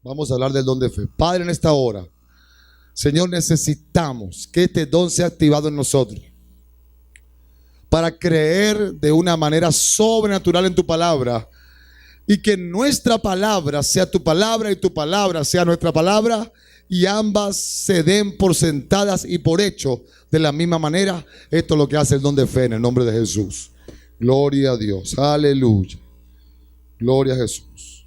Vamos a hablar del don de fe. Padre, en esta hora, Señor, necesitamos que este don sea activado en nosotros para creer de una manera sobrenatural en tu palabra y que nuestra palabra sea tu palabra y tu palabra sea nuestra palabra y ambas se den por sentadas y por hecho de la misma manera. Esto es lo que hace el don de fe en el nombre de Jesús. Gloria a Dios, aleluya, gloria a Jesús.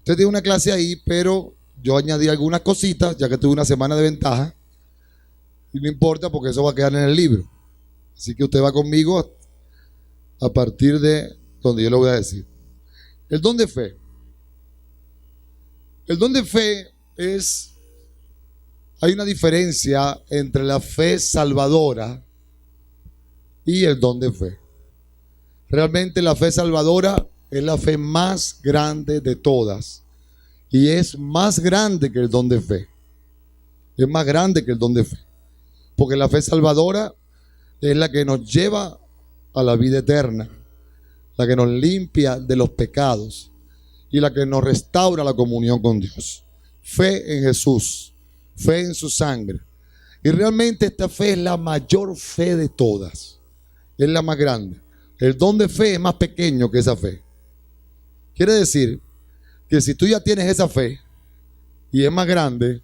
Usted tiene una clase ahí, pero yo añadí algunas cositas ya que tuve una semana de ventaja y no importa porque eso va a quedar en el libro. Así que usted va conmigo a partir de donde yo le voy a decir. El don de fe. El don de fe hay una diferencia entre la fe salvadora y el don de fe. Realmente la fe salvadora es la fe más grande de todas y es más grande que el don de fe. Es más grande que el don de fe. Porque la fe salvadora es la que nos lleva a la vida eterna, la que nos limpia de los pecados y la que nos restaura la comunión con Dios. Fe en Jesús, fe en su sangre. Y realmente esta fe es la mayor fe de todas, es la más grande. El don de fe es más pequeño que esa fe. Quiere decir que si tú ya tienes esa fe y es más grande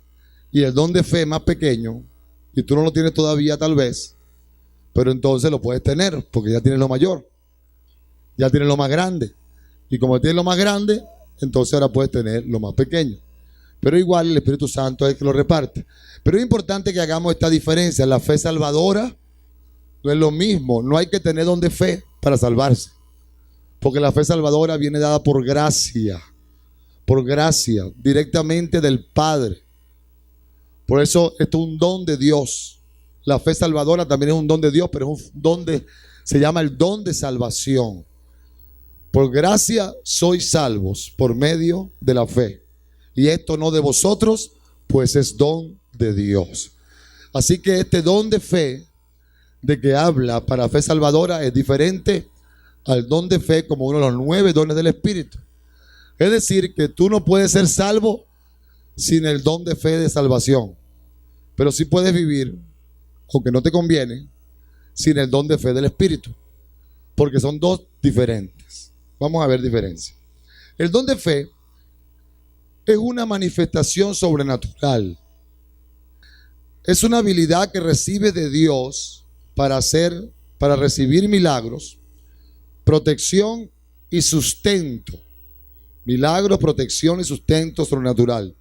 y el don de fe es más pequeño y tú no lo tienes todavía tal vez, pero entonces lo puedes tener porque ya tienes lo mayor, ya tienes lo más grande. Y como tienes lo más grande, entonces ahora puedes tener lo más pequeño. Pero igual el Espíritu Santo es el que lo reparte. Pero es importante que hagamos esta diferencia. La fe salvadora no es lo mismo. No hay que tener don de fe para salvarse. Porque la fe salvadora viene dada por gracia, directamente del Padre. Por eso esto es un don de Dios. La fe salvadora también es un don de Dios, pero es un don se llama el don de salvación. Por gracia sois salvos por medio de la fe. Y esto no de vosotros, pues es don de Dios. Así que este don de fe de que habla para fe salvadora es diferente al don de fe como uno de los 9 dones del Espíritu. Es decir, que tú no puedes ser salvo sin el don de fe de salvación, pero sí puedes vivir, aunque no te conviene, sin el don de fe del Espíritu, porque son dos diferentes. Vamos a ver diferencia. El don de fe es una manifestación sobrenatural. Es una habilidad que recibes de Dios para recibir milagros, protección y sustento. Milagros, protección y sustento sobrenatural.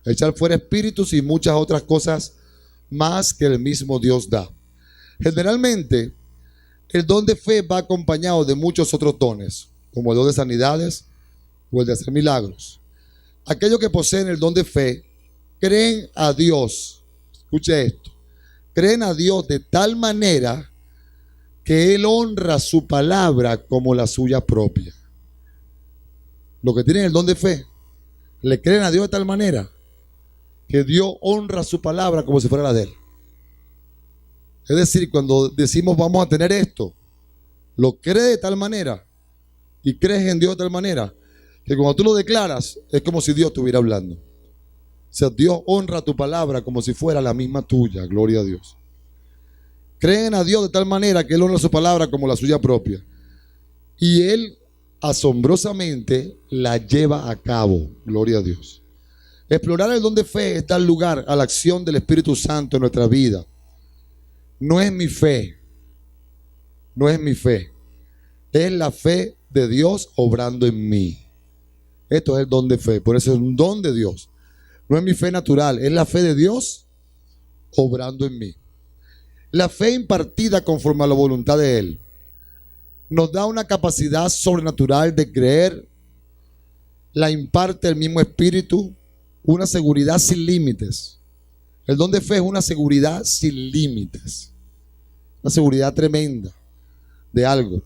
Echar fuera espíritus y muchas otras cosas más que el mismo Dios da. Generalmente, el don de fe va acompañado de muchos otros dones, como el don de sanidades o el de hacer milagros. Aquellos que poseen el don de fe creen a Dios. Escuche esto. Creen a Dios de tal manera que Él honra su palabra como la suya propia. Los que tienen el don de fe le creen a Dios de tal manera que Dios honra su palabra como si fuera la de Él. Es decir, cuando decimos vamos a tener esto, lo cree de tal manera y crees en Dios de tal manera que cuando tú lo declaras es como si Dios estuviera hablando. O sea, Dios honra tu palabra como si fuera la misma tuya. Gloria a Dios. Creen a Dios de tal manera que Él honra su palabra como la suya propia. Y Él asombrosamente la lleva a cabo. Gloria a Dios. Explorar el don de fe es dar lugar a la acción del Espíritu Santo en nuestra vida. No es mi fe. No es mi fe. Es la fe de Dios obrando en mí. Esto es el don de fe. Por eso es un don de Dios. No es mi fe natural. Es la fe de Dios obrando en mí. La fe impartida conforme a la voluntad de Él nos da una capacidad sobrenatural de creer. La imparte el mismo Espíritu. Una seguridad sin límites. El don de fe es una seguridad sin límites. Una seguridad tremenda de algo.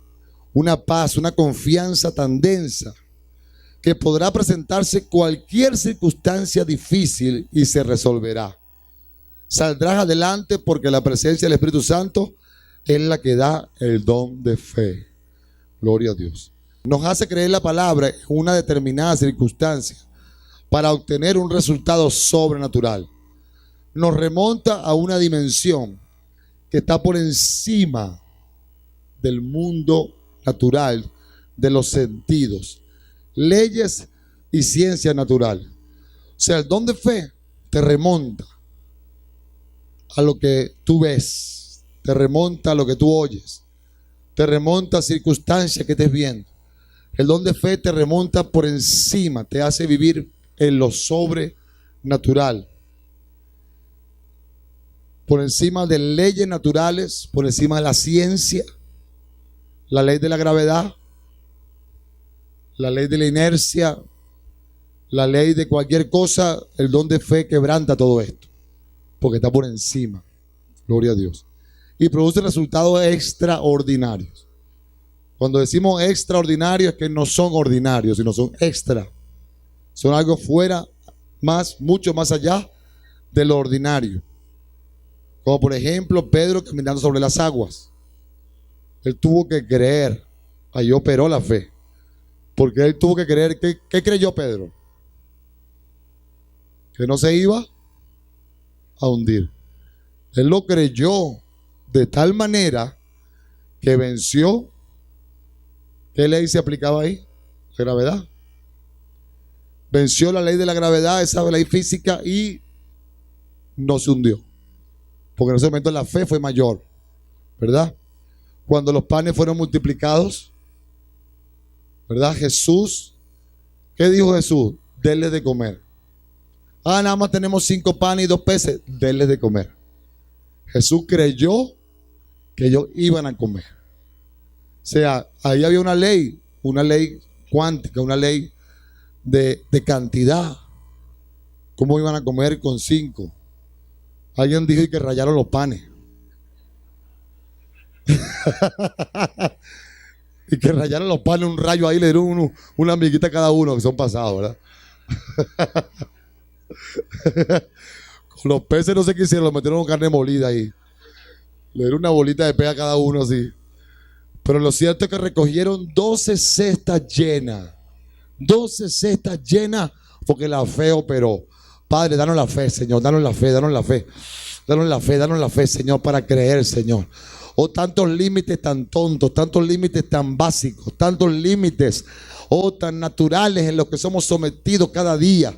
Una paz, una confianza tan densa que podrá presentarse cualquier circunstancia difícil y se resolverá. Saldrás adelante porque la presencia del Espíritu Santo es la que da el don de fe. Gloria a Dios. Nos hace creer la palabra en una determinada circunstancia. para obtener un resultado sobrenatural. Nos remonta a una dimensión que está por encima del mundo natural, de los sentidos, leyes y ciencia natural. O sea, el don de fe te remonta a lo que tú ves, te remonta a lo que tú oyes, te remonta a circunstancias que estés viendo. El don de fe te remonta por encima, te hace vivir en lo sobrenatural, por encima de leyes naturales, por encima de la ciencia, la ley de la gravedad, la ley de la inercia, la ley de cualquier cosa. El don de fe quebranta todo esto, porque está por encima. Gloria a Dios. Y produce resultados extraordinarios. Cuando decimos extraordinarios es que no son ordinarios, sino son extra. Son algo fuera, mucho más allá de lo ordinario. Como por ejemplo Pedro caminando sobre las aguas. Él tuvo que creer. Ahí operó la fe. Porque él tuvo que creer. ¿Qué creyó Pedro? Que no se iba a hundir. Él lo creyó de tal manera que venció. ¿Qué ley se aplicaba ahí? La gravedad. Venció la ley de la gravedad, esa ley física, y no se hundió. Porque en ese momento la fe fue mayor, ¿verdad? Cuando los panes fueron multiplicados, ¿verdad? Jesús, ¿qué dijo Jesús? Denles de comer. Nada más tenemos 5 panes y 2 peces, denles de comer. Jesús creyó que ellos iban a comer. O sea, ahí había una ley cuántica, una ley de cantidad. ¿Cómo iban a comer con 5? Alguien dijo que rayaron los panes. Y que rayaron los panes, un rayo ahí, le dieron una amiguita a cada uno, que son pasados, ¿verdad? Con los peces no sé qué hicieron, los metieron con carne molida ahí. Le dieron una bolita de pez a cada uno así. Pero lo cierto es que recogieron 12 cestas llenas. 12 cestas llenas porque la fe operó. Padre, danos la fe, Señor, danos la fe, danos la fe. Danos la fe, danos la fe, Señor, para creer, Señor. Oh, tantos límites tan tontos, tantos límites tan básicos, tantos límites, oh, tan naturales en los que somos sometidos cada día,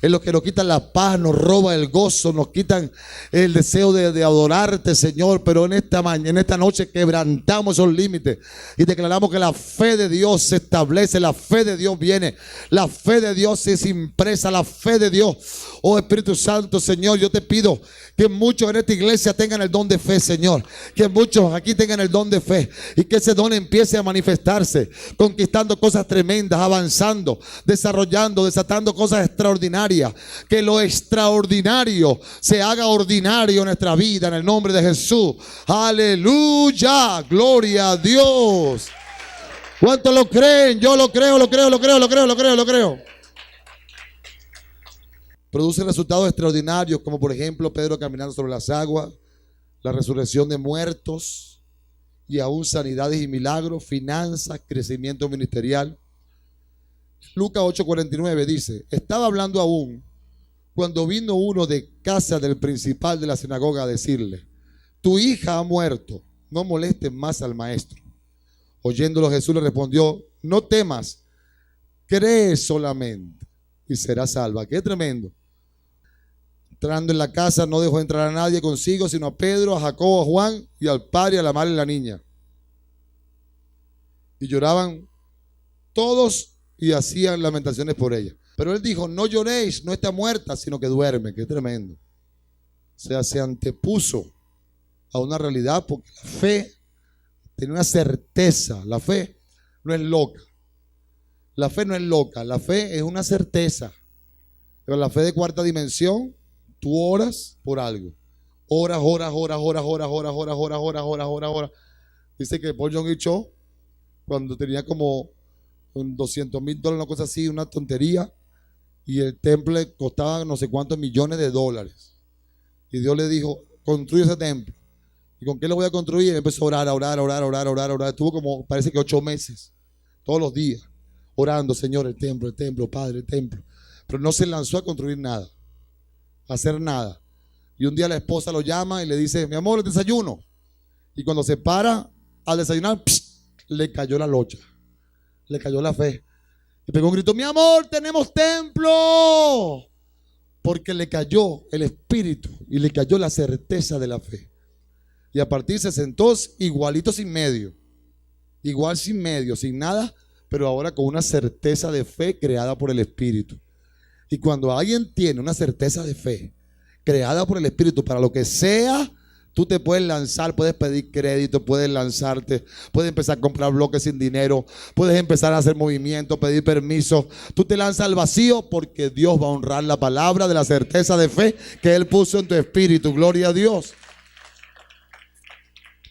en los que nos quitan la paz, nos roba el gozo, nos quitan el deseo de adorarte, Señor. Pero en esta noche quebrantamos esos límites y declaramos que la fe de Dios se establece, la fe de Dios viene, la fe de Dios es impresa, la fe de Dios. Oh Espíritu Santo, Señor, yo te pido que muchos en esta iglesia tengan el don de fe, Señor. Que muchos aquí tengan el don de fe y que ese don empiece a manifestarse, conquistando cosas tremendas, avanzando, desarrollando, desatando cosas extraordinarias. Que lo extraordinario se haga ordinario en nuestra vida, en el nombre de Jesús. Aleluya, gloria a Dios. ¿Cuántos lo creen? Yo lo creo, lo creo, lo creo, lo creo, lo creo, lo creo. Produce resultados extraordinarios, como por ejemplo Pedro caminando sobre las aguas, la resurrección de muertos y aún sanidades y milagros, finanzas, crecimiento ministerial. Lucas 8:49 dice: estaba hablando aún cuando vino uno de casa del principal de la sinagoga a decirle: tu hija ha muerto, no molestes más al maestro. Oyéndolo, Jesús le respondió: no temas, cree solamente y serás salva. Qué tremendo. Entrando en la casa, no dejó entrar a nadie consigo, sino a Pedro, a Jacobo, a Juan y al padre y a la madre y la niña. Y lloraban todos y hacían lamentaciones por ella. Pero él dijo: no lloréis, no está muerta, sino que duerme. Qué tremendo. O sea, se antepuso a una realidad, porque la fe tiene una certeza. La fe no es loca. La fe no es loca, la fe es una certeza. Pero la fe de cuarta dimensión, tú oras por algo. Oras. Dice que Paul Young Cho, cuando tenía como $200,000, una cosa así, una tontería, y el templo costaba no sé cuántos millones de dólares. Y Dios le dijo: construye ese templo. ¿Y con qué lo voy a construir? Y él empezó a orar. Estuvo como, parece que 8 meses, todos los días, orando: Señor, el templo, Padre, el templo. pero no se lanzó a construir nada, a hacer nada. Y un día la esposa lo llama y le dice, mi amor, el desayuno. Y cuando se para al desayunar, le cayó la locha, le cayó la fe. Y pegó un grito, mi amor, tenemos templo. Porque le cayó el espíritu y le cayó la certeza de la fe. Y a partir se sentó igualito sin medio, igual sin medio, sin nada, pero ahora con una certeza de fe creada por el espíritu. Y cuando alguien tiene una certeza de fe creada por el espíritu para lo que sea, tú te puedes lanzar, puedes pedir crédito, puedes lanzarte, puedes empezar a comprar bloques sin dinero, puedes empezar a hacer movimientos, pedir permiso. Tú te lanzas al vacío porque Dios va a honrar la palabra de la certeza de fe que Él puso en tu espíritu. Gloria a Dios.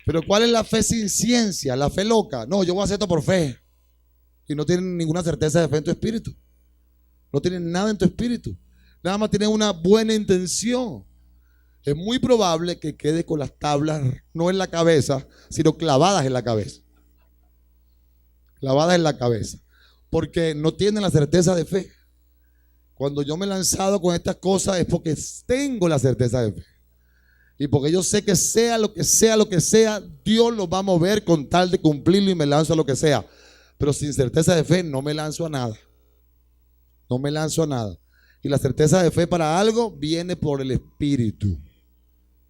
Pero ¿cuál es la fe sin ciencia? La fe loca. No, yo voy a hacer esto por fe. Y no tienen ninguna certeza de fe en tu espíritu. No tienen nada en tu espíritu. Nada más tienen una buena intención. Es muy probable que quede con las tablas no en la cabeza, sino clavadas en la cabeza. Clavadas en la cabeza. Porque no tienen la certeza de fe. Cuando yo me he lanzado con estas cosas es porque tengo la certeza de fe. Y porque yo sé que sea lo que sea, lo que sea, Dios lo va a mover con tal de cumplirlo y me lanzo a lo que sea. Pero sin certeza de fe no me lanzo a nada. No me lanzo a nada. Y la certeza de fe para algo viene por el Espíritu.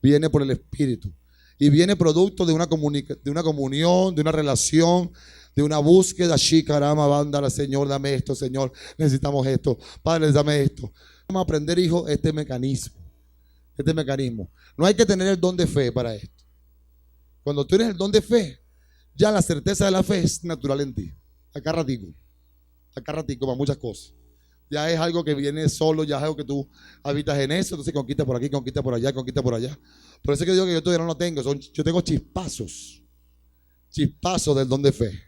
Viene por el Espíritu. Y viene producto de una comunión, de una relación, de una búsqueda. Shikarama, banda, Señor, dame esto, Señor, necesitamos esto. Padre, dame esto. Vamos a aprender, hijo, este mecanismo. No hay que tener el don de fe para esto. Cuando tú eres el don de fe, ya la certeza de la fe es natural en ti. Acá ratico para muchas cosas. Ya es algo que viene solo, ya es algo que tú habitas en eso, entonces conquista por aquí, conquista por allá, conquista por allá. Por eso es que digo que yo todavía no lo tengo, yo tengo chispazos del don de fe.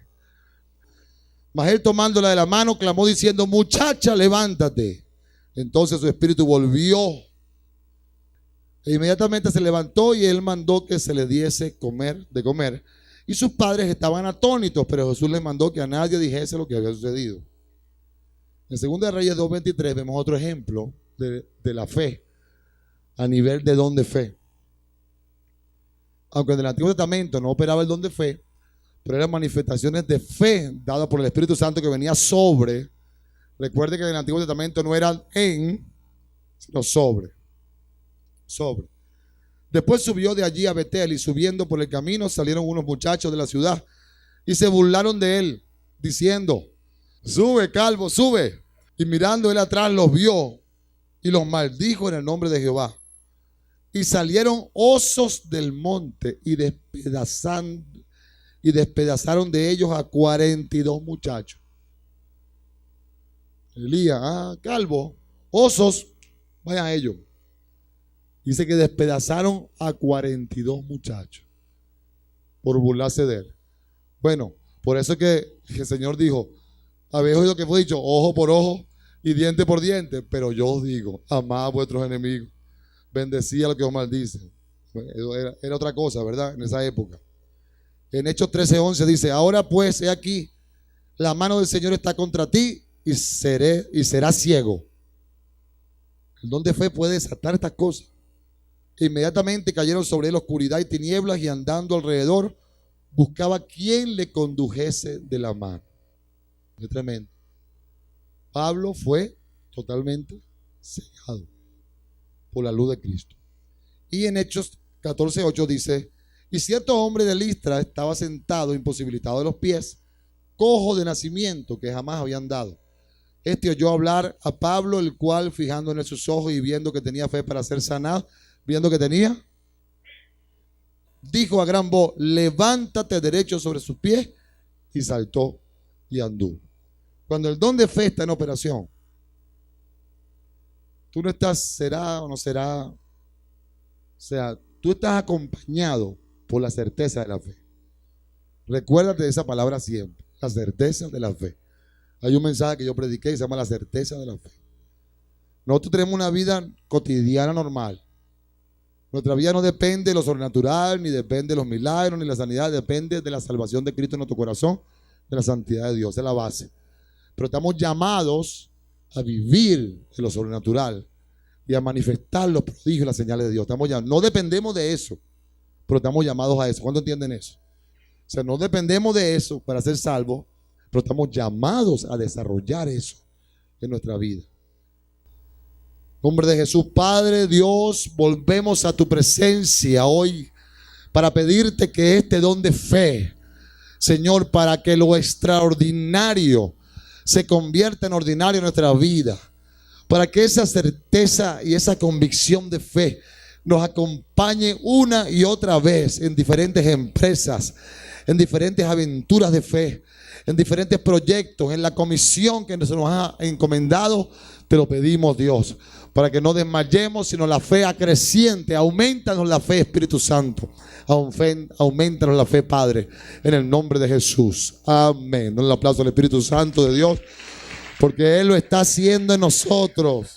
Mas él tomándola de la mano clamó diciendo, muchacha, levántate. Entonces su espíritu volvió. E inmediatamente se levantó y él mandó que se le diese de comer. Y sus padres estaban atónitos, pero Jesús les mandó que a nadie dijese lo que había sucedido. En 2 Reyes 2:23 vemos otro ejemplo de la fe a nivel de don de fe. Aunque en el Antiguo Testamento no operaba el don de fe, pero eran manifestaciones de fe dadas por el Espíritu Santo que venía sobre. Recuerde que en el Antiguo Testamento no eran sino sobre. Después subió de allí a Betel y subiendo por el camino salieron unos muchachos de la ciudad y se burlaron de él, diciendo, sube, calvo, sube. Y mirando él atrás los vio y los maldijo en el nombre de Jehová. Y salieron osos del monte y despedazaron de ellos a 42 muchachos. Elías, calvo, osos, vayan a ellos. Dice que despedazaron a 42 muchachos por burlarse de él. Bueno, por eso es que el Señor dijo, habéis oído que fue dicho, ojo por ojo y diente por diente, pero yo os digo, amad a vuestros enemigos, bendecid a los que os maldicen. Era otra cosa, ¿verdad? En esa época. En Hechos 13:11 dice, ahora pues, he aquí, la mano del Señor está contra ti y serás ciego. El don de fe puede desatar estas cosas. Inmediatamente cayeron sobre él oscuridad y tinieblas y andando alrededor buscaba quien le condujese de la mano. Es tremendo. Pablo fue totalmente cegado por la luz de Cristo. Y en Hechos 14:8 dice, y cierto hombre de Listra estaba sentado imposibilitado de los pies, cojo de nacimiento, que jamás había andado. Este oyó hablar a Pablo, el cual fijando en él sus ojos y viendo que tenía fe para ser sanado, dijo a gran voz, levántate derecho sobre sus pies, y saltó y anduvo. Cuando el don de fe está en operación, tú no estás, será o no será, o sea, tú estás acompañado por la certeza de la fe. Recuérdate de esa palabra siempre, la certeza de la fe. Hay un mensaje que yo prediqué y se llama la certeza de la fe. Nosotros tenemos una vida cotidiana normal. Nuestra vida no depende de lo sobrenatural, ni depende de los milagros, ni de la sanidad, depende de la salvación de Cristo en nuestro corazón, de la santidad de Dios, es la base. Pero estamos llamados a vivir en lo sobrenatural y a manifestar los prodigios y las señales de Dios. No dependemos de eso, pero estamos llamados a eso. ¿Cuántos entienden eso? O sea, no dependemos de eso para ser salvos, pero estamos llamados a desarrollar eso en nuestra vida. En nombre de Jesús, Padre Dios, volvemos a tu presencia hoy para pedirte que este don de fe, Señor, para que lo extraordinario se convierta en ordinario en nuestra vida, para que esa certeza y esa convicción de fe nos acompañe una y otra vez en diferentes empresas, en diferentes aventuras de fe, en diferentes proyectos, en la comisión que se nos ha encomendado. Te lo pedimos, Dios, para que no desmayemos, sino la fe acreciente. Aumentanos la fe, Espíritu Santo. Aumentanos la fe, Padre, en el nombre de Jesús. Amén. Un aplauso al Espíritu Santo de Dios, porque Él lo está haciendo en nosotros.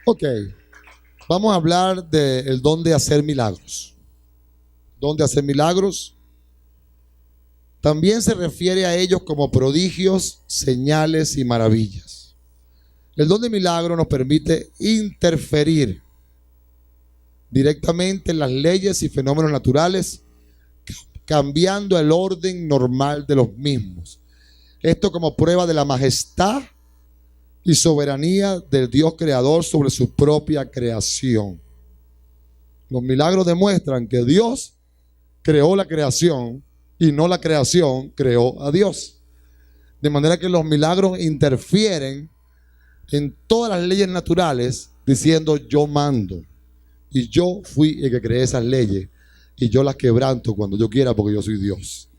Ok, vamos a hablar del don de hacer milagros. Don de hacer milagros. También se refiere a ellos como prodigios, señales y maravillas. El don de milagro nos permite interferir directamente en las leyes y fenómenos naturales, cambiando el orden normal de los mismos. Esto como prueba de la majestad y soberanía del Dios creador sobre su propia creación. Los milagros demuestran que Dios creó la creación y no la creación creó a Dios. De manera que los milagros interfieren en todas las leyes naturales, diciendo: yo mando y yo fui el que creé esas leyes y yo las quebranto cuando yo quiera, porque yo soy Dios.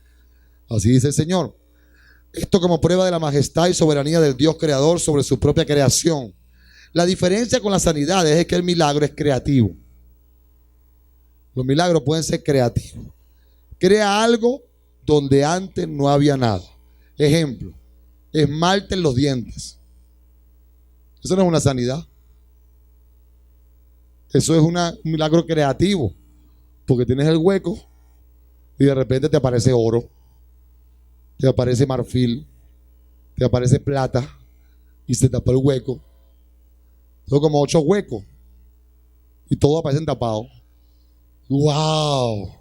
Así dice el Señor. Esto como prueba de la majestad y soberanía del Dios creador sobre su propia creación. La diferencia con las sanidades es que el milagro es creativo. Los milagros pueden ser creativos. Crea algo donde antes no había nada. Ejemplo: esmalte en los dientes. Eso no es una sanidad. Eso es un milagro creativo, porque tienes el hueco y de repente te aparece oro, te aparece marfil, te aparece plata y se tapa el hueco. Son como 8 huecos y todos aparecen tapados. ¡Wow!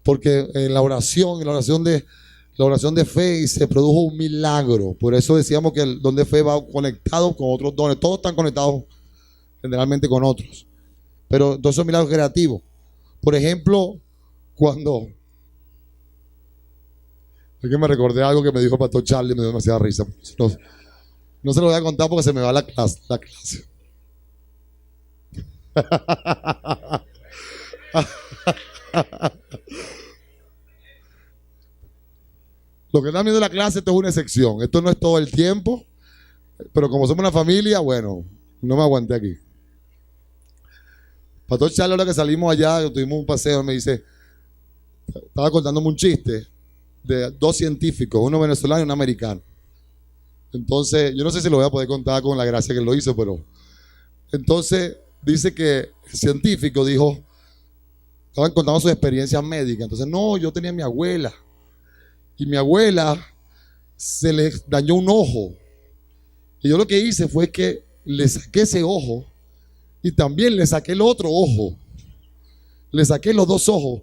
Porque en la oración de fe se produjo un milagro. Por eso decíamos que el don de fe va conectado con otros dones. Todos están conectados generalmente con otros. Pero todos son milagros creativos. Por ejemplo, cuando... Es que me recordé algo que me dijo el pastor Charlie, me dio demasiada risa. No se lo voy a contar porque se me va la clase. Lo que están viendo en la clase, esto es una excepción. Esto no es todo el tiempo. Pero como somos una familia, bueno, no me aguanté aquí. Pastor Charlie, ahora que salimos allá, tuvimos un paseo, me dice, estaba contándome un chiste de 2 científicos, uno venezolano y uno americano. Entonces, yo no sé si lo voy a poder contar con la gracia que él lo hizo, pero entonces dice que el científico dijo, estaban contando sus experiencias médicas. Entonces, no, yo tenía a mi abuela y mi abuela se le dañó un ojo. Y yo lo que hice fue que le saqué ese ojo y también le saqué el otro ojo. Le saqué los 2 ojos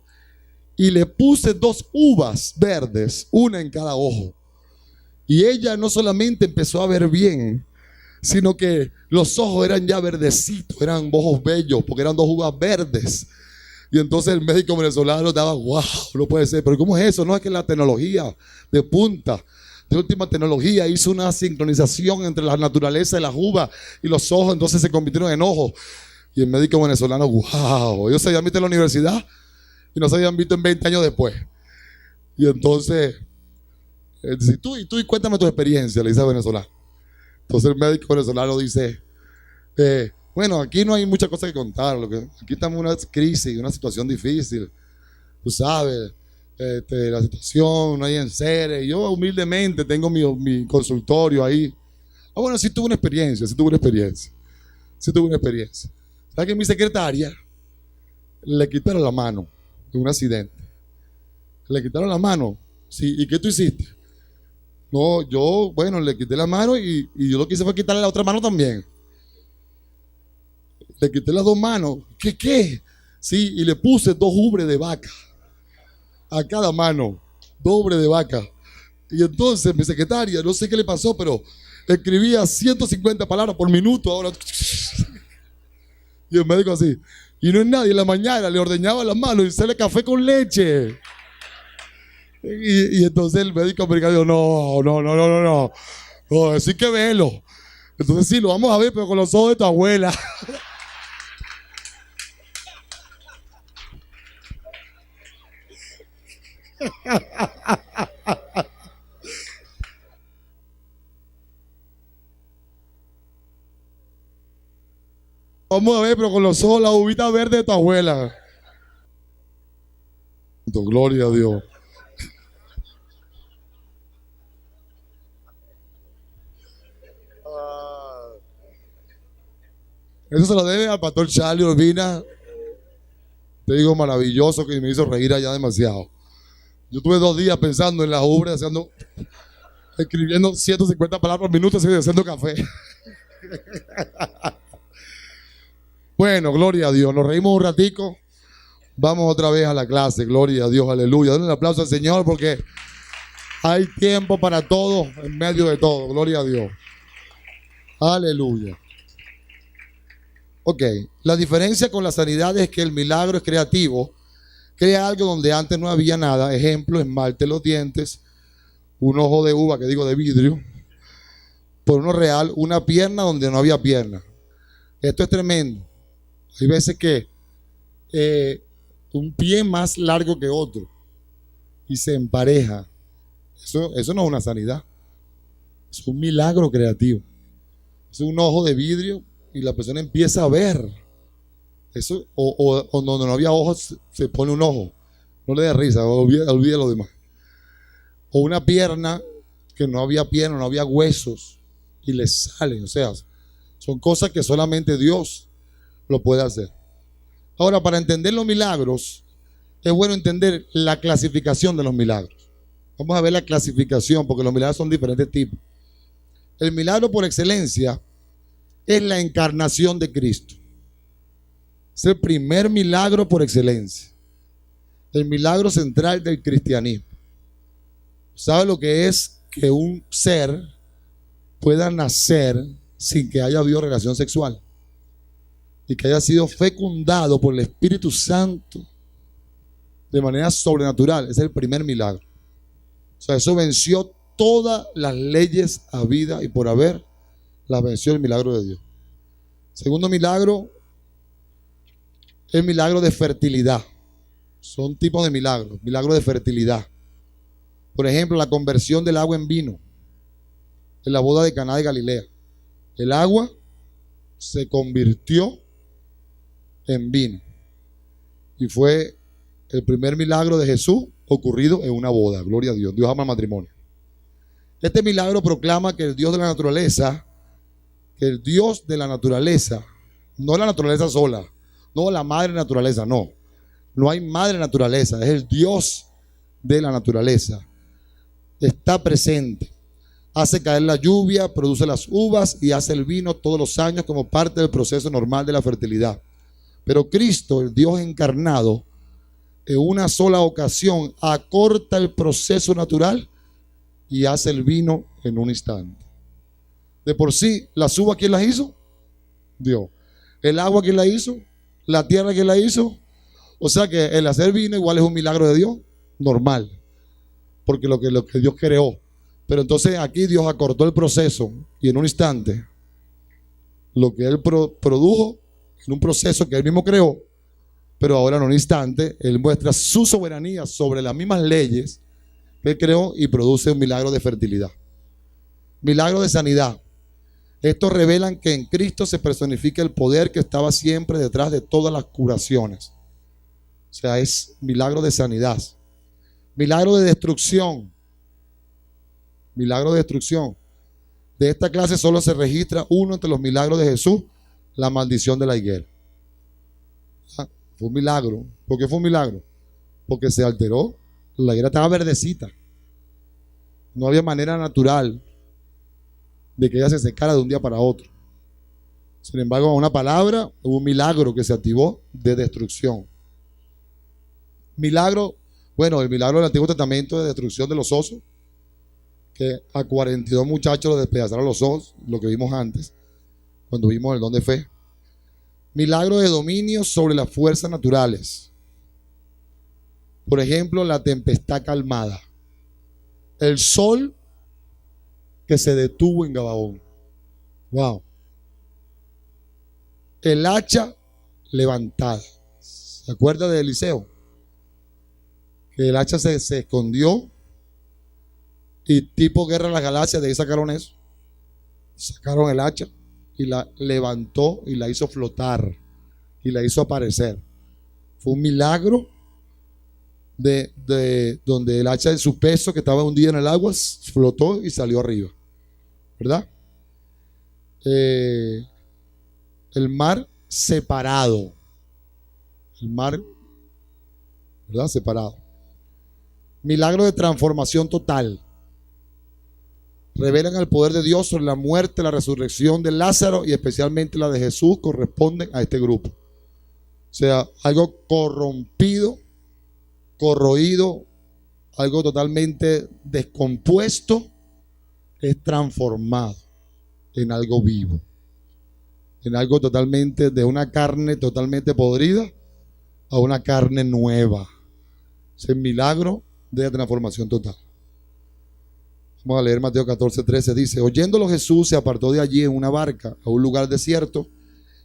y le puse 2 uvas verdes, una en cada ojo. Y ella no solamente empezó a ver bien, sino que los ojos eran ya verdecitos, eran ojos bellos, porque eran 2 uvas verdes. Y entonces el médico venezolano daba, wow, no puede ser. Pero ¿cómo es eso? No, es que la tecnología de punta, de última tecnología, hizo una sincronización entre la naturaleza de las uvas y los ojos, entonces se convirtieron en ojos. Y el médico venezolano, wow, ellos se habían visto en la universidad y no se habían visto en 20 años después. Y entonces, dice, tú cuéntame tu experiencia, le dice al venezolano. Entonces el médico venezolano dice, bueno, aquí no hay muchas cosas que contar. Aquí estamos en una crisis, una situación difícil. Tú sabes, la situación, no hay enseres. Yo humildemente tengo mi consultorio ahí. Ah, bueno, sí tuve una experiencia. ¿Sabes que mi secretaria le quitaron la mano en un accidente? Le quitaron la mano. Sí, ¿y qué tú hiciste? No, yo, bueno, le quité la mano y yo lo que hice fue quitarle la otra mano también. Le quité las dos manos. ¿Qué? Sí, y le puse 2 ubres de vaca a cada mano. 2 ubres de vaca. Y entonces mi secretaria, no sé qué le pasó, pero escribía 150 palabras por minuto. Ahora, y el médico así. Y no es nadie. En la mañana le ordeñaba las manos y hacerle café con leche. Y entonces el médico americano dijo: no, eso hay que verlo. Entonces sí, lo vamos a ver, pero con los ojos de tu abuela. Vamos a ver, pero con los ojos, la uvita verde de tu abuela. Gloria a Dios. Eso se lo debe al pastor Charlie Urbina. Te digo, maravilloso, que me hizo reír allá demasiado. Yo tuve 2 días pensando en las obras, escribiendo 150 palabras por minuto, así, haciendo café. Bueno, gloria a Dios. Nos reímos un ratico. Vamos otra vez a la clase. Gloria a Dios, aleluya. Denle un aplauso al Señor porque hay tiempo para todo en medio de todo. Gloria a Dios. Aleluya. Ok, la diferencia con la sanidad es que el milagro es creativo. Crea algo donde antes no había nada. Ejemplo, esmalte los dientes, un ojo de uva, que digo de vidrio, por uno real, una pierna donde no había pierna. Esto es tremendo. Hay veces que un pie más largo que otro y se empareja. Eso no es una sanidad. Es un milagro creativo. Es un ojo de vidrio y la persona empieza a ver. Eso, o donde no había ojos se pone un ojo. No le dé risa, olvide lo demás. O una pierna que no había pierna, no había huesos y le salen. O sea, son cosas que solamente Dios lo puede hacer. Ahora, para entender los milagros, es bueno entender la clasificación de los milagros. Vamos a ver la clasificación, porque los milagros son diferentes tipos. El milagro por excelencia es la encarnación de Cristo. Es el primer milagro por excelencia. El milagro central del cristianismo. ¿Sabe lo que es que un ser pueda nacer sin que haya habido relación sexual? Y que haya sido fecundado por el Espíritu Santo de manera sobrenatural. Es el primer milagro. O sea, eso venció todas las leyes habidas y por haber. Las venció el milagro de Dios. Segundo milagro, el milagro de fertilidad. Son tipos de milagros. Milagro de fertilidad. Por ejemplo, la conversión del agua en vino en la boda de Caná de Galilea. El agua se convirtió en vino. Y fue el primer milagro de Jesús ocurrido en una boda. Gloria a Dios. Dios ama el matrimonio. Este milagro proclama que el Dios de la naturaleza, no la naturaleza sola, no la madre naturaleza, no hay madre naturaleza, es el Dios de la naturaleza. Está presente. Hace caer la lluvia, produce las uvas y hace el vino todos los años como parte del proceso normal de la fertilidad. Pero Cristo, el Dios encarnado, en una sola ocasión acorta el proceso natural y hace el vino en un instante. De por sí, las uvas, ¿quién las hizo? Dios. El agua, ¿quién la hizo? La tierra, ¿quién la hizo? O sea que el hacer vino igual es un milagro de Dios, normal, porque lo que Dios creó. Pero entonces aquí Dios acortó el proceso y en un instante lo que Él produjo en un proceso que Él mismo creó, pero ahora en un instante Él muestra su soberanía sobre las mismas leyes que Él creó y produce un milagro de fertilidad. Milagro de sanidad. Estos revelan que en Cristo se personifica el poder que estaba siempre detrás de todas las curaciones. O sea, es milagro de sanidad. Milagro de destrucción. Milagro de destrucción. De esta clase solo se registra uno entre los milagros de Jesús, la maldición de la higuera. Fue un milagro. ¿Por qué fue un milagro? Porque se alteró. La higuera estaba verdecita. No había manera natural de que ella se secara de un día para otro. Sin embargo, una palabra, hubo un milagro que se activó de destrucción. Milagro, bueno, el milagro del Antiguo Testamento de destrucción de los osos, que a 42 muchachos los despedazaron los ojos, lo que vimos antes, cuando vimos el don de fe. Milagro de dominio sobre las fuerzas naturales. Por ejemplo, la tempestad calmada. El sol que se detuvo en Gabaón. Wow. El hacha levantada. ¿Se acuerda de Eliseo? Que el hacha se escondió y tipo guerra de las galaxias, de ahí sacaron eso. Sacaron el hacha y la levantó y la hizo flotar y la hizo aparecer. Fue un milagro de donde el hacha en su peso, que estaba hundida en el agua, flotó y salió arriba. ¿Verdad? El mar separado. El mar, ¿verdad? Separado. Milagro de transformación total. Revelan el poder de Dios sobre la muerte, la resurrección de Lázaro y especialmente la de Jesús, corresponden a este grupo. O sea, algo corrompido, corroído, algo totalmente descompuesto, es transformado en algo vivo, en algo totalmente, de una carne totalmente podrida a una carne nueva. Es el milagro de transformación total. Vamos a leer Mateo 14:13. Dice: oyéndolo Jesús se apartó de allí en una barca a un lugar desierto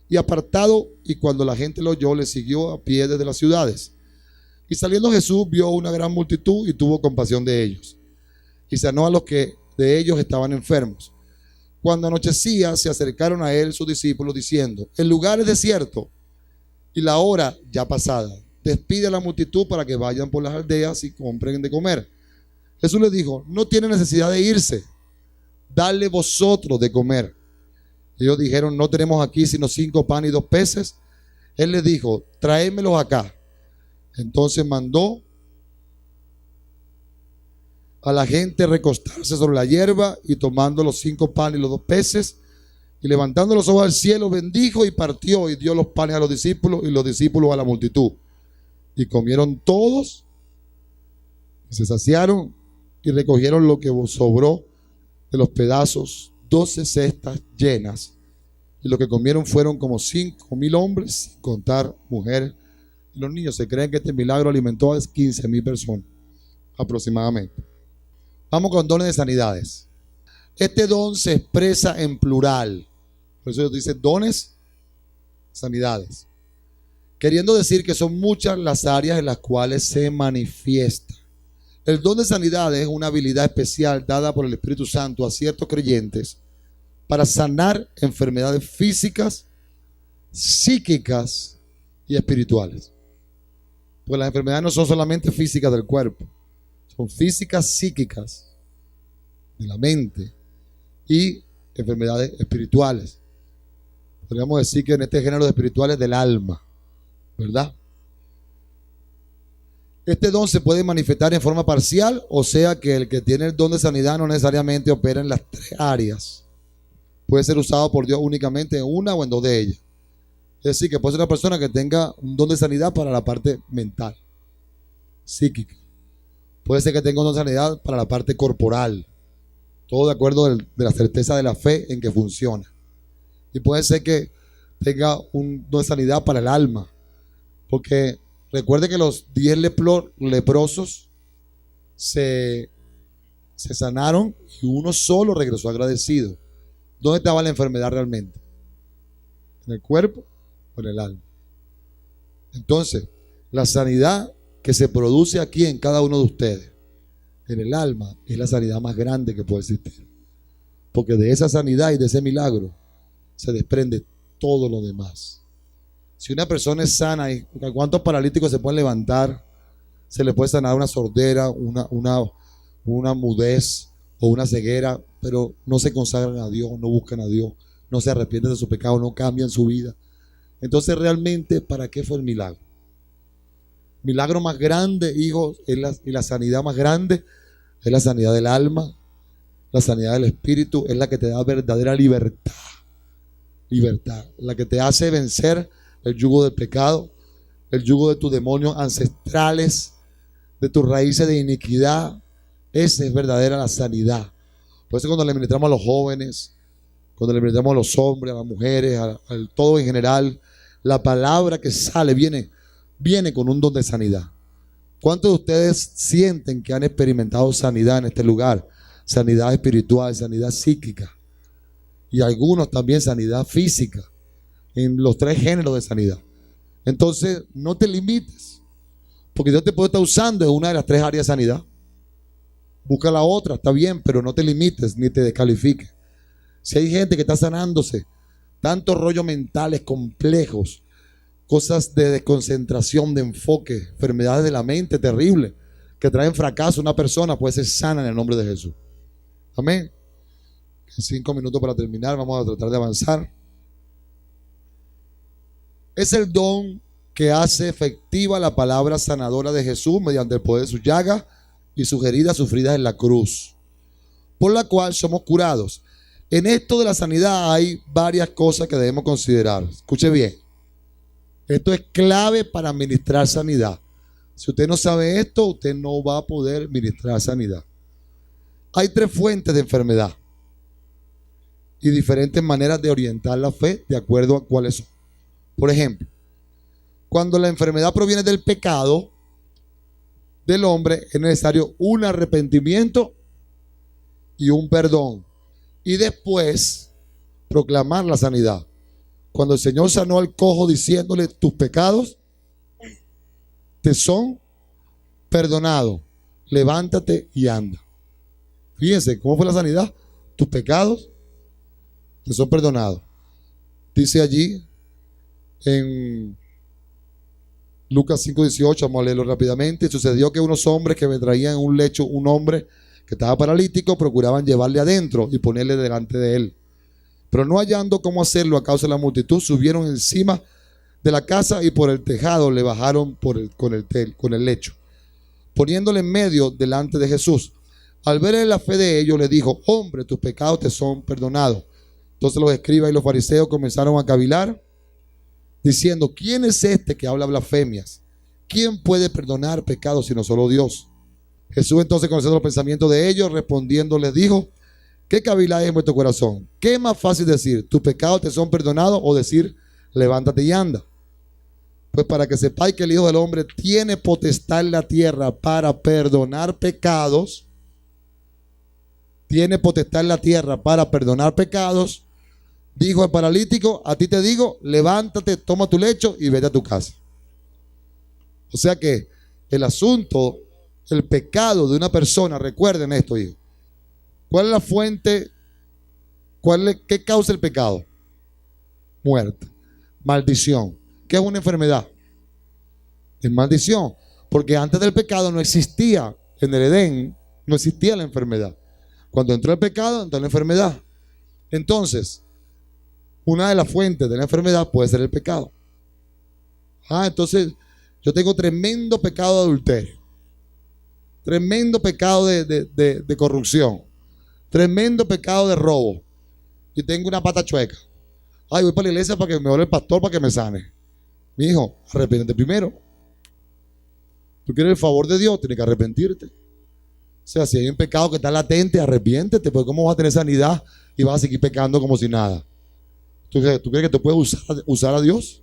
y apartado, y cuando la gente lo oyó, le siguió a pie desde las ciudades. Y saliendo Jesús vio una gran multitud y tuvo compasión de ellos y sanó a los que de ellos estaban enfermos. Cuando anochecía, se acercaron a él sus discípulos diciendo: el lugar es desierto y la hora ya pasada. Despide a la multitud para que vayan por las aldeas y compren de comer. Jesús les dijo: no tiene necesidad de irse, dadle vosotros de comer. Ellos dijeron: no tenemos aquí sino 5 panes y 2 peces. Él les dijo: tráemelos acá. Entonces mandó a la gente recostarse sobre la hierba, y tomando los 5 panes y los 2 peces, y levantando los ojos al cielo, bendijo y partió y dio los panes a los discípulos y los discípulos a la multitud. Y comieron todos, y se saciaron, y recogieron lo que sobró de los pedazos, 12 cestas llenas. Y lo que comieron fueron como 5,000 hombres, sin contar mujeres y los niños. Se cree que este milagro alimentó a 15,000 personas aproximadamente. Vamos con dones de sanidades. Este don se expresa en plural. Por eso dice dones, sanidades. Queriendo decir que son muchas las áreas en las cuales se manifiesta. El don de sanidades es una habilidad especial dada por el Espíritu Santo a ciertos creyentes para sanar enfermedades físicas, psíquicas y espirituales. Porque las enfermedades no son solamente físicas del cuerpo, son físicas, psíquicas, de la mente, y enfermedades espirituales. Podríamos decir que en este género de espirituales del alma, ¿verdad? Este don se puede manifestar en forma parcial, o sea que el que tiene el don de sanidad no necesariamente opera en las 3 áreas. Puede ser usado por Dios únicamente en una o en 2 de ellas. Es decir, que puede ser una persona que tenga un don de sanidad para la parte mental, psíquica. Puede ser que tenga un don de sanidad para la parte corporal. Todo de acuerdo de la certeza de la fe en que funciona. Y puede ser que tenga un don de sanidad para el alma. Porque recuerde que los 10 leprosos se sanaron y uno solo regresó agradecido. ¿Dónde estaba la enfermedad realmente? ¿En el cuerpo o en el alma? Entonces, la sanidad que se produce aquí en cada uno de ustedes, en el alma, es la sanidad más grande que puede existir. Porque de esa sanidad y de ese milagro se desprende todo lo demás. Si una persona es sana, ¿cuántos paralíticos se pueden levantar? Se le puede sanar una sordera, una mudez o una ceguera, pero no se consagran a Dios, no buscan a Dios, no se arrepienten de su pecado, no cambian su vida. Entonces, realmente, ¿para qué fue el milagro? Milagro más grande, hijos, y la sanidad más grande es la sanidad del alma, La sanidad del espíritu es la que te da verdadera libertad. Libertad, la que te hace vencer el yugo del pecado, el yugo de tus demonios ancestrales, de tus raíces de iniquidad. Esa es verdadera la sanidad. Por eso cuando le ministramos a los jóvenes, cuando le ministramos a los hombres, a las mujeres, al todo en general, la palabra que sale viene con un don de sanidad. ¿Cuántos de ustedes sienten que han experimentado sanidad en este lugar? Sanidad espiritual, sanidad psíquica y algunos también sanidad física, en los 3 géneros de sanidad. Entonces no te limites, porque Dios te puede estar usando en una de las 3 áreas de sanidad. Busca la otra, está bien, pero no te limites ni te descalifiques. Si hay gente que está sanándose, tantos rollos mentales complejos, cosas de desconcentración, de enfoque, enfermedades de la mente terribles que traen fracaso a una persona, puede ser sana en el nombre de Jesús. Amén. 5 minutos para terminar, vamos a tratar de avanzar. Es el don que hace efectiva la palabra sanadora de Jesús mediante el poder de sus llagas y sus heridas sufridas en la cruz, por la cual somos curados. En esto de la sanidad hay varias cosas que debemos considerar. Escuche bien. Esto es clave para ministrar sanidad. Si usted no sabe esto, usted no va a poder ministrar sanidad. Hay 3 fuentes de enfermedad y diferentes maneras de orientar la fe de acuerdo a cuáles son. Por ejemplo, cuando la enfermedad proviene del pecado del hombre, es necesario un arrepentimiento y un perdón, y después proclamar la sanidad. Cuando el Señor sanó al cojo diciéndole: tus pecados te son perdonados, levántate y anda. Fíjense cómo fue la sanidad. Tus pecados te son perdonados. Dice allí en Lucas 5:18, vamos a leerlo rápidamente. Sucedió que unos hombres que me traían en un lecho un hombre que estaba paralítico procuraban llevarle adentro y ponerle delante de él. Pero no hallando cómo hacerlo a causa de la multitud, subieron encima de la casa y por el tejado le bajaron con el lecho, poniéndole en medio delante de Jesús. Al ver la fe de ellos, le dijo: hombre, tus pecados te son perdonados. Entonces los escribas y los fariseos comenzaron a cavilar, diciendo: ¿quién es este que habla blasfemias? ¿Quién puede perdonar pecados sino solo Dios? Jesús entonces, conociendo los pensamientos de ellos, respondiendo les dijo: ¿qué caviláis en vuestro corazón? ¿Qué es más fácil decir: tus pecados te son perdonados, o decir: levántate y anda? Pues para que sepáis que el Hijo del Hombre tiene potestad en la tierra para perdonar pecados. Tiene potestad en la tierra para perdonar pecados. Dijo al paralítico: a ti te digo, levántate, toma tu lecho y vete a tu casa. O sea que el asunto, el pecado de una persona, recuerden esto, hijo. ¿Cuál es la fuente? ¿Qué causa el pecado? Muerte, maldición. ¿Qué es una enfermedad? Es maldición. Porque antes del pecado no existía, en el Edén, no existía la enfermedad. Cuando entró el pecado, entró la enfermedad. Entonces, una de las fuentes de la enfermedad puede ser el pecado. Entonces, yo tengo tremendo pecado de adulterio, tremendo pecado de corrupción, tremendo pecado de robo, y tengo una pata chueca. Voy para la iglesia para que me ore el pastor para que me sane. Mi hijo, arrepiéntete primero. Tú quieres el favor de Dios, tienes que arrepentirte. O sea, si hay un pecado que está latente, arrepiéntete, porque ¿cómo vas a tener sanidad y vas a seguir pecando como si nada? ¿Tú crees que te puedes usar a Dios?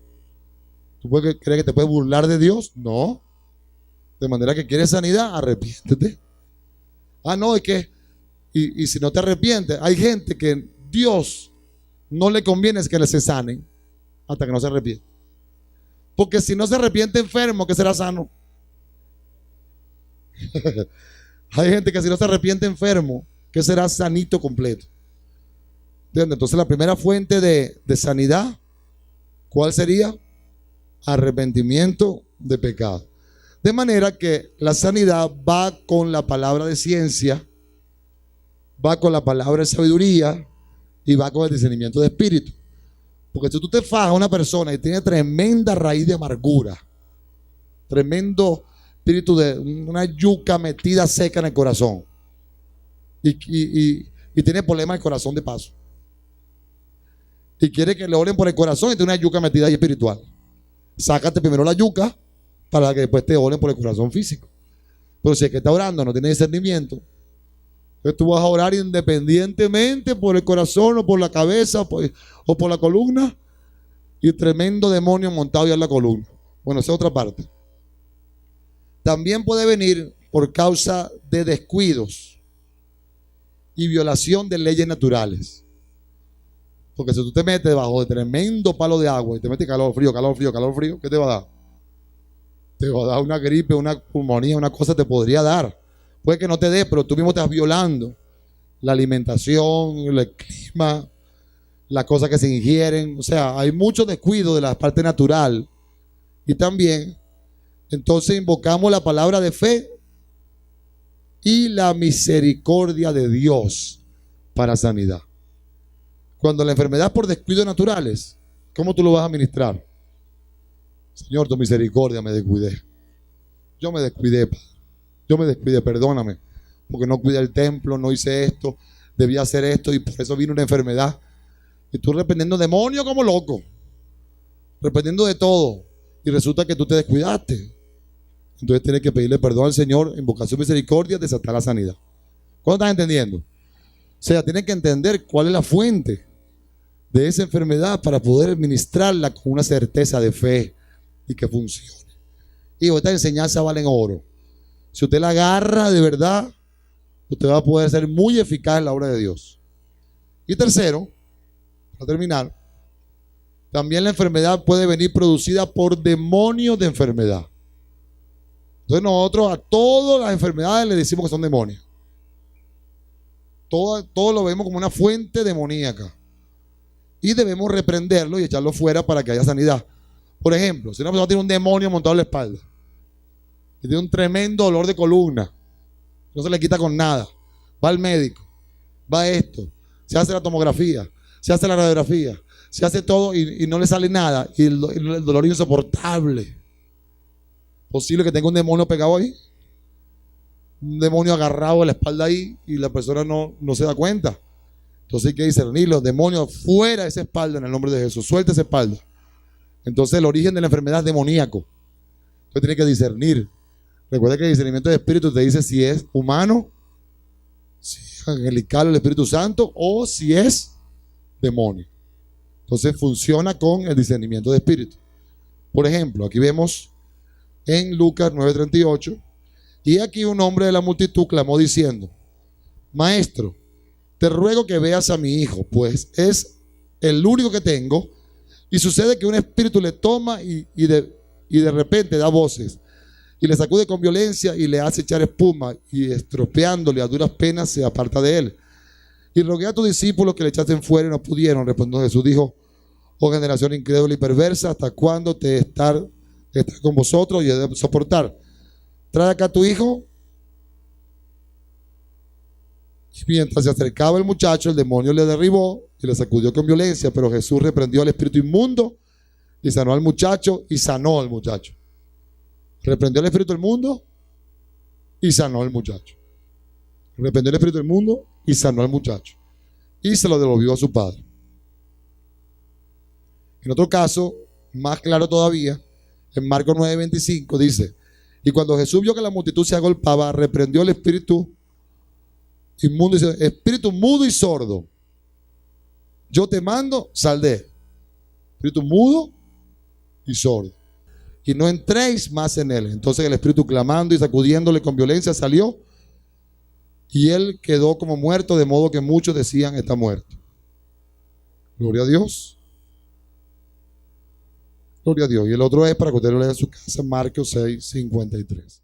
¿Tú crees que te puedes burlar de Dios? No. De manera que quieres sanidad, arrepiéntete. No, es que, y si no te arrepientes, hay gente que Dios no le conviene que se sanen hasta que no se arrepiente. Porque si no se arrepiente enfermo, ¿qué será sano? Hay gente que si no se arrepiente enfermo, ¿qué será sanito completo? ¿Entiendes? Entonces la primera fuente de sanidad, ¿cuál sería? Arrepentimiento de pecado. De manera que la sanidad va con la palabra de ciencia, va con la palabra de sabiduría y va con el discernimiento de espíritu. Porque si tú te fajas a una persona y tiene tremenda raíz de amargura, tremendo espíritu de una yuca metida seca en el corazón, y y tiene problemas del corazón de paso. Y quiere que le oren por el corazón y tiene una yuca metida ahí espiritual. Sácate primero la yuca para que después te oren por el corazón físico. Pero si es que está orando, no tiene discernimiento, entonces tú vas a orar independientemente por el corazón o por la cabeza o por la columna, y tremendo demonio montado ya en la columna. Bueno, esa es otra parte. También puede venir por causa de descuidos y violación de leyes naturales. Porque si tú te metes debajo de tremendo palo de agua y te metes calor, frío, ¿qué te va a dar? Te va a dar una gripe, una pulmonía, una cosa te podría dar. Puede que no te dé, pero tú mismo estás violando la alimentación, el clima, las cosas que se ingieren. O sea, hay mucho descuido de la parte natural. Y también, entonces invocamos la palabra de fe y la misericordia de Dios para sanidad. Cuando la enfermedad es por descuidos naturales, ¿cómo tú lo vas a administrar? Señor, tu misericordia, me descuidé. Yo me descuidé, Padre. Yo me descuidé, perdóname, porque no cuidé el templo, no hice esto, debía hacer esto y por eso vino una enfermedad. Y tú reprendiendo demonios como loco, reprendiendo de todo, y resulta que tú te descuidaste. Entonces tienes que pedirle perdón al Señor, invocar su misericordia, desatar la sanidad. ¿Cuándo estás entendiendo? O sea, tienes que entender cuál es la fuente de esa enfermedad para poder administrarla con una certeza de fe y que funcione. Y esta enseñanza vale en oro. Si usted la agarra de verdad, usted va a poder ser muy eficaz en la obra de Dios. Y tercero, para terminar, también la enfermedad puede venir producida por demonios de enfermedad. Entonces nosotros a todas las enfermedades le decimos que son demonios. Todo lo vemos como una fuente demoníaca. Y debemos reprenderlo y echarlo fuera para que haya sanidad. Por ejemplo, si una persona tiene un demonio montado en la espalda y tiene un tremendo dolor de columna, no se le quita con nada, va al médico, va a esto, se hace la tomografía, se hace la radiografía, se hace todo y no le sale nada, y el dolor es insoportable. Posible que tenga un demonio pegado ahí, un demonio agarrado a la espalda ahí, y la persona no se da cuenta. Entonces hay que discernir los demonios fuera de esa espalda en el nombre de Jesús. Suelta esa espalda. Entonces el origen de la enfermedad es demoníaco. Entonces tiene que discernir. Recuerda que el discernimiento de espíritu te dice si es humano, si es angelical el Espíritu Santo o si es demonio. Entonces funciona con el discernimiento de espíritu. Por ejemplo, aquí vemos en Lucas 9:38, y aquí un hombre de la multitud clamó diciendo: Maestro, te ruego que veas a mi hijo, pues es el único que tengo, y sucede que un espíritu le toma y de repente da voces, y le sacude con violencia y le hace echar espuma, y estropeándole a duras penas se aparta de él. Y rogué a tus discípulos que le echasen fuera y no pudieron. Respondió Jesús, dijo: Oh generación incrédula y perversa, ¿hasta cuándo te estar con vosotros y he de soportar? Trae acá a tu hijo. Y mientras se acercaba el muchacho, el demonio le derribó y le sacudió con violencia, pero Jesús reprendió al espíritu inmundo y sanó al muchacho y sanó al muchacho. Reprendió al espíritu inmundo y sanó al muchacho. Reprendió al espíritu inmundo y sanó al muchacho. Y se lo devolvió a su padre. En otro caso, más claro todavía, en Marcos 9:25 dice: Y cuando Jesús vio que la multitud se agolpaba, reprendió al espíritu inmundo y dice: Espíritu mudo y sordo, yo te mando, sal de él. Espíritu mudo y sordo, y no entréis más en él. Entonces el espíritu, clamando y sacudiéndole con violencia, salió, y él quedó como muerto, de modo que muchos decían: está muerto. Gloria a Dios. Gloria a Dios. Y el otro es para que usted lo lea en su casa, Marcos 6:53.